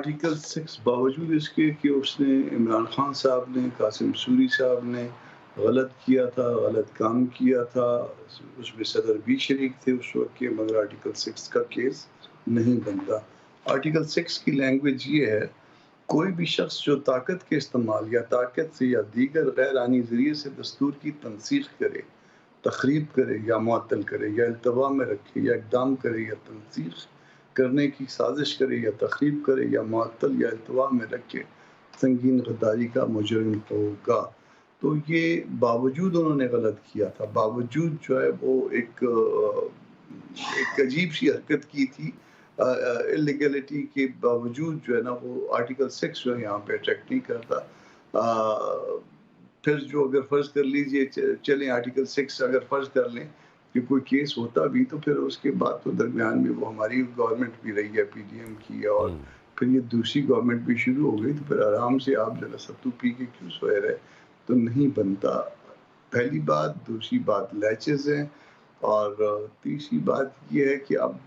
Article 6 बावजूद इसके कि उसने इमरान खान साहब ने, कासिम सूरी साहब ने गलत किया था, गलत काम किया था, उसमें सदर भी शरीक थे उस वक़्त के, मगर आर्टिकल 6 का केस नहीं बनता। आर्टिकल 6 की लैंग्वेज ये है, कोई भी शख्स जो ताकत के इस्तेमाल या ताकत से या दीगर गैर आईनी ज़रिए से दस्तूर की तनसीख करे, तख़रीब करे या मुअत्तल करे या इल्तवा में रखे या इक़दाम करे या तनसीख करने की साजिश करे या तख़रीब करे या मुअत्तल या इल्तवा में रखे, संगीन गद्दारी का मुजरिम होगा। तो ये बावजूद उन्होंने गलत किया था, बावजूद जो है वो एक अजीब-सी हरकत की थी, इल्लीगैलिटी के बावजूद जो है ना वो आर्टिकल 6 जो है यहाँ पे अट्रैक्ट नहीं करता। फिर जो अगर फ़र्ज़ कर लीजिए चलें आर्टिकल 6 अगर फ़र्ज़ कर लें कि कोई केस होता भी तो फिर उसके बाद तो दरमियान में वो हमारी गवर्नमेंट भी रही है पीडीएम की, और फिर ये दूसरी गवर्नमेंट भी शुरू हो गई, तो फिर आराम से आप ज़रा सत्तू पी के क्यों सोए रहे, तो नहीं बनता। पहली बात। दूसरी बात लैचेज़ हैं, और तीसरी बात ये है कि अब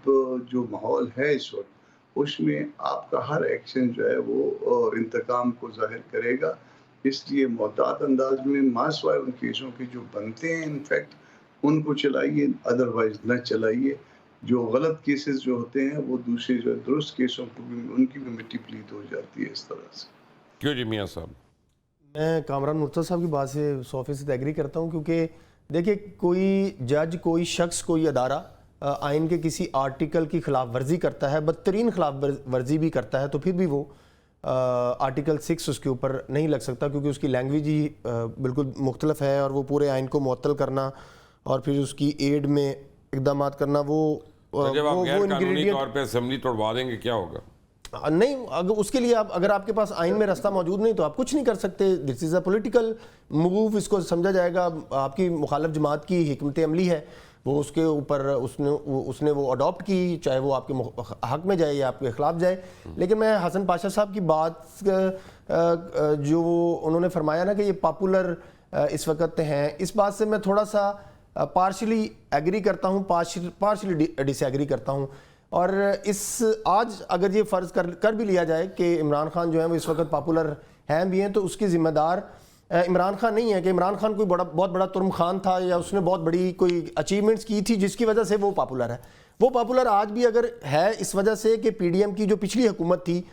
जो माहौल है इस वक्त उसमें आपका हर एक्शन जो है वो इंतकाम को ज़ाहिर करेगा, इसलिए मोहतात अंदाज में मासवाए उन केसों के जो बनते हैं इनफैक्ट उनको चलाइए, अदरवाइज़ न चलाइए। जो गलत केसेस जो होते हैं वो दूसरे जो दुरुस्त केसों को भी उनकी भी मिट्टी पलीत हो जाती है इस तरह से। क्यों जी मियां साहब? मैं कामरान मुर्तज़ा साहब की बात से 100% एग्री करता हूँ, क्योंकि देखिए कोई जज, कोई शख्स, कोई अदारा आइन के किसी आर्टिकल की खिलाफ वर्जी करता है, बदतरीन खिलाफ वर्जी भी करता है, तो फिर भी वो आर्टिकल 6 उसके ऊपर नहीं लग सकता, क्योंकि उसकी लैंग्वेज ही बिल्कुल मुख्तलिफ है, और वो पूरे आइन को मुअत्तल करना और फिर उसकी एड में इक़दाम करना, वो जब आप गैर कानूनी इंग्रेडिएंट तौर पे असेंबली तोड़वा देंगे क्या होगा? नहीं, अगर उसके लिए अगर आपके पास आइन में रास्ता मौजूद नहीं तो आप कुछ नहीं कर सकते। This is a political move, इसको समझा जाएगा। आपकी मुखालिफ जमात की हिकमत अमली है, वो उसके ऊपर उसने वो अडॉप्ट की, चाहे वो आपके हक में जाए या आपके खिलाफ जाए। लेकिन मैं हसन पाशा साहब की बात जो उन्होंने फरमाया ना कि ये पॉपुलर इस वक्त हैं, इस बात से मैं थोड़ा सा पार्शली एग्री करता हूँ, पार्शली डिसएग्री करता हूँ। और इस आज अगर ये फ़र्ज़ कर भी लिया जाए कि इमरान खान जो है वो इस वक्त पॉपुलर हैं भी हैं, तो उसकी ज़िम्मेदार इमरान खान नहीं है कि इमरान खान कोई बहुत बड़ा तुर्म खान था या उसने बहुत बड़ी कोई अचीवमेंट्स की थी जिसकी वजह से वो पॉपुलर है। वो पॉपुलर आज भी अगर है इस वजह से कि पीडीएम की जो पिछली हुकूमत थी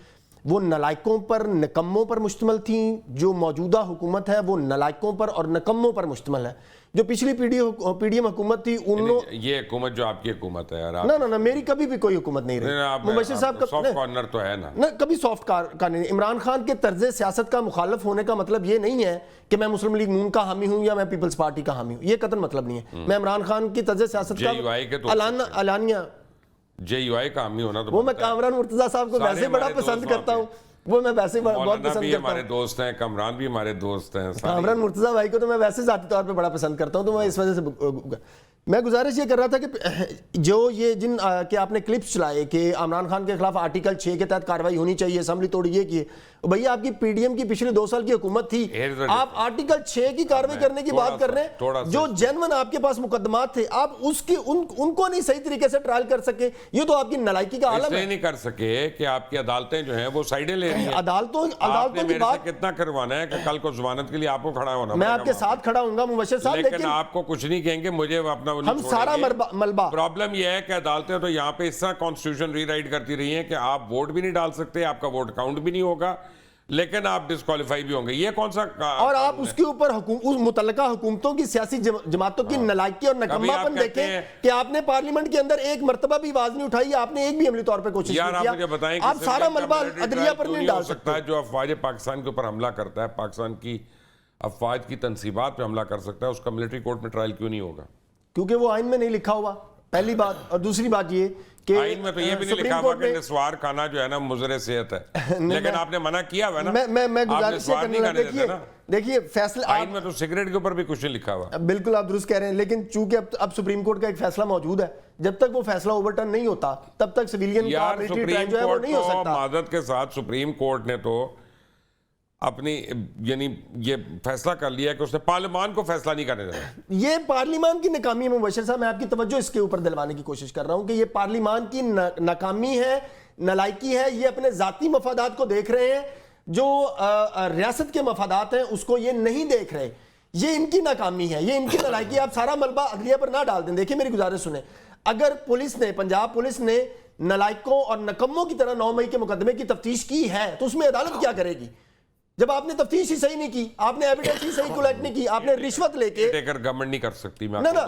वो नलायकों पर, निकम्मों पर मुश्तमिल थी। जो मौजूदा हुकूमत है वो नलायकों पर और निकम्मों पर मुश्तमिल है। जो पिछली पीडीएम हुकूमत थी उन्होंने, ये हुकूमत जो आपकी हुकूमत है यार, ना मेरी कभी भी कोई हुकूमत नहीं रही। मुबशिर साहब का सॉफ्ट कॉर्नर तो है ना कभी सॉफ्ट का नहीं। इमरान खान के तर्ज सियासत का मुखालफ होने का मतलब ये नहीं है कि मैं मुस्लिम लीग नून का हामी हूँ या मैं पीपल्स पार्टी का हामी हूँ, ये कतई मतलब नहीं है। मैं इमरान खान की तर्ज सियासत का अलानिया JUI का हामी होना तो वो मैं कामरान मुर्तज़ा साहब को वैसे बड़ा पसंद करता हूँ, वो मैं वैसे बहुत पसंद करता हूँ। हमारे दोस्त हैं, कमरान भी हमारे दोस्त हैं, कामरान मुर्तज़ा भाई को तो मैं वैसे ज़ाती तौर पे बड़ा पसंद करता हूँ। तो मैं इस वजह से मैं गुजारिश ये कर रहा था कि जो ये जिन के आपने क्लिप्स चलाए कि इमरान खान के खिलाफ आर्टिकल 6 के तहत कार्रवाई होनी चाहिए, असेंबली तोड़ी ये की, भैया आपकी पीडीएम की पिछले 2 साल की हुकूमत थी, आप आर्टिकल 6 की कार्रवाई करने की बात कर रहे हैं। जो जेन्युइन आपके पास मुकदमात थे आप उसकी उनको नहीं सही तरीके से ट्रायल कर सके, ये तो आपकी नलायकी का आलम है। नहीं कर सके कि आपकी अदालतें जो है वो साइडें ले रही हैं। अदालतों की बात कितना करवाना है कि कल को जमानत के लिए आपको खड़ा होना, मैं आपके साथ खड़ा हूंगा मुबशिर साहब, लेकिन आपको कुछ नहीं कहेंगे, मुझे अपना हम सारा मलबा। प्रॉब्लम यह है कि अदालतें तो यहाँ पे इस तरह कॉन्स्टिट्यूशन रीराइट करती रही हैं कि आप वोट भी नहीं डाल सकते, आपका वोट काउंट भी नहीं होगा, लेकिन आप डिस्क्वालीफाई भी होंगे। ये कौन सा और आप उसके ऊपर उस मुतल्लिका हुकूमतों की सियासी जमातों की नलायकी और नकम्मापन देखें कि आपने पार्लियामेंट के अंदर एक मरतबा भी आवाज नहीं उठाई, आपने एक भी अमली तौर पर कोशिश नहीं किया। आप मुझे बताएं, आप सारा मलबा अदलिया पर नहीं डाल सकता। जो अफवाज पाकिस्तान के ऊपर हमला करता है, पाकिस्तान की अफवाज की तनसीबात पर हमला कर सकता है, उसका मिलिट्री कोर्ट में ट्रायल क्यों नहीं होगा? क्योंकि वो आइन में नहीं लिखा हुआ, पहली बात। और दूसरी बात ये कि आइन में तो ये भी नहीं लिखा हुआ कि निस्वार खाना जो है ना मुजरे सेहत है, लेकिन आपने मना किया हुआ ना। मैं गुजारिश करने लगा, देखिए फैसला आइन में तो सिगरेट के ऊपर भी कुछ नहीं लिखा हुआ। बिल्कुल आप दुरुस्त कह रहे हैं, लेकिन चूंकि अब सुप्रीम कोर्ट का एक फैसला मौजूद है, जब तक वो फैसला ओवरटर्न नहीं होता तब तक सिविलियन का मिलिट्री ट्रायल जो है वो नहीं हो सकता। मादत के साथ सुप्रीम कोर्ट ने तो अपनी यानी ये फैसला कर लिया कि उसने पार्लियामान को फैसला नहीं करने देना। ये पार्लियामान की नाकामी है मुबशिर साहब, मैं आपकी तवज्जो इसके ऊपर दिलवाने की कोशिश कर रहा हूं कि ये पार्लियामान की नाकामी है नालायकी है, ये अपने जाती मफादात को देख रहे हैं, जो रियासत के मफादात हैं उसको ये नहीं देख रहे। ये इनकी नाकामी है, ये इनकी नालायकी। आप सारा मलबा अदलिया पर ना डाल दें। देखिए मेरी गुजारिश सुने, अगर पुलिस ने, पंजाब पुलिस ने नालायकों और नकम्मों की तरह 9 मई के मुकदमे की तफ्तीश की है तो उसमें अदालत क्या करेगी? जब आपने तफ्तीश ही सही नहीं की, आपने एविडेंस ही सही कलेक्ट नहीं की, आपने रिश्वत लेके गवर्नमेंट नहीं कर सकती। मैं ना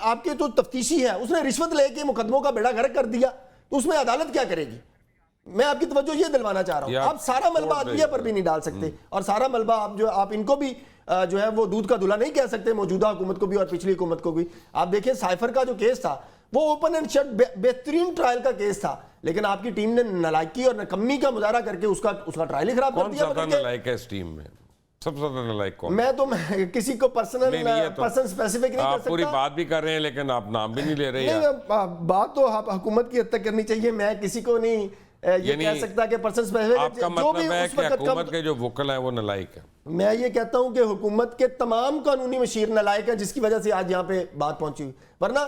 आपके तो तफ्तीशी है, उसने रिश्वत लेके मुकदमों का बेड़ा गर्क कर दिया, तो उसमें अदालत क्या करेगी? मैं आपकी तवज्जो ये दिलवाना चाह रहा हूं, आप सारा मलबा अदलिया पर भी नहीं डाल सकते, और सारा मलबा आप इनको भी जो है वो दूध का दूल्हा नहीं कह सकते, मौजूदा हुकूमत को भी और पिछली हुकूमत को भी। आप देखिए साइफर का जो केस था वो ओपन एंड शट बेहतरीन ट्रायल का केस था, लेकिन आपकी टीम ने नालायकी और नकम्मी का मुजाहरा करके उसका ट्रायल ही खराब कर दिया। कौन सा नालायक है इस टीम में? सबसे ज्यादा नालायक कौन? मैं किसी को पर्सन स्पेसिफिक नहीं कर सकता। पूरी बात भी कर रहे हैं लेकिन आप नाम भी नहीं ले रहे हैं। बात तो हुकूमत की हद तक करनी चाहिए, मैं किसी को नहीं ये कह सकता कि पर्सन स्पेसिफिक। आपका मतलब है कि हुकूमत के जो वकील हैं वो नालायक है? मैं ये कहता हूं कि हुकूमत के तमाम कानूनी मशीर नालायक हैं, जिसकी वजह से आज यहाँ पे बात पहुंची। वरना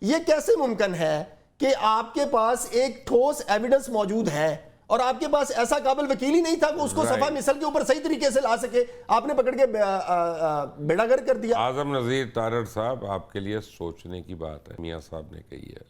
ये कैसे मुमकिन है कि आपके पास एक ठोस एविडेंस मौजूद है और आपके पास ऐसा काबिल वकील ही नहीं था कि उसको सफा मिसल के ऊपर सही तरीके से ला सके, आपने पकड़ के बेड़ागर कर दिया। आजम नजीर तारड़ साहब, आपके लिए सोचने की बात है, मियां साहब ने कही है।